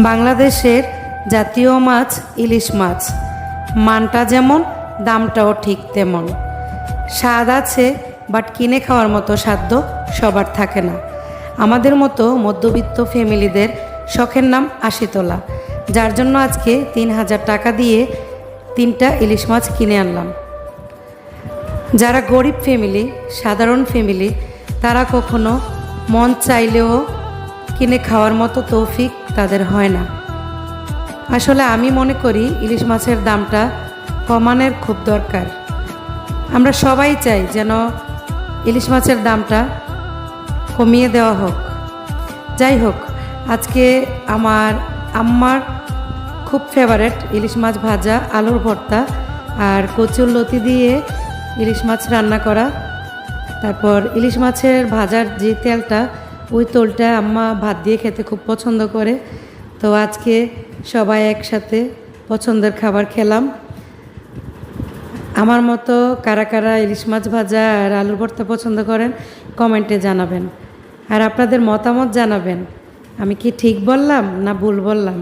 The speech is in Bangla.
বাংলাদেশের জাতীয় মাছ ইলিশ মাছ। মানটা যেমন, দামটাও ঠিক তেমন। স্বাদ আছে, বাট কিনে খাওয়ার মতো সাধ্য সবার থাকে না। আমাদের মতো মধ্যবিত্ত ফ্যামিলিদের শখের নাম আশিতলা, যার জন্য আজকে ৩,০০০ টাকা দিয়ে 3টা ইলিশ মাছ কিনে আনলাম। যারা গরিব ফ্যামিলি, সাধারণ ফ্যামিলি, তারা কখনো মন চাইলেও কিনে খাওয়ার মতো তৌফিক তাদের হয় না। আসলে আমি মনে করি ইলিশ মাছের দামটা কমানোর খুব দরকার। আমরা সবাই চাই যেন ইলিশ মাছের দামটা কমিয়ে দেওয়া হোক। যাই হোক, আজকে আমার আম্মার খুব ফেভারেট ইলিশ মাছ ভাজা, আলুর ভর্তা আর কচুর লতি দিয়ে ইলিশ মাছ রান্না করা। তারপর ইলিশ মাছের ভাজার যে তেলটা, ওই তেলটা আম্মা ভাত দিয়ে খেতে খুব পছন্দ করে। তো আজকে সবাই একসাথে পছন্দের খাবার খেলাম। আমার মতো কারা কারা ইলিশ মাছ ভাজা আর আলুর ভর্তা পছন্দ করেন কমেন্টে জানাবেন, আর আপনাদের মতামত জানাবেন। আমি কি ঠিক বললাম না ভুল বললাম?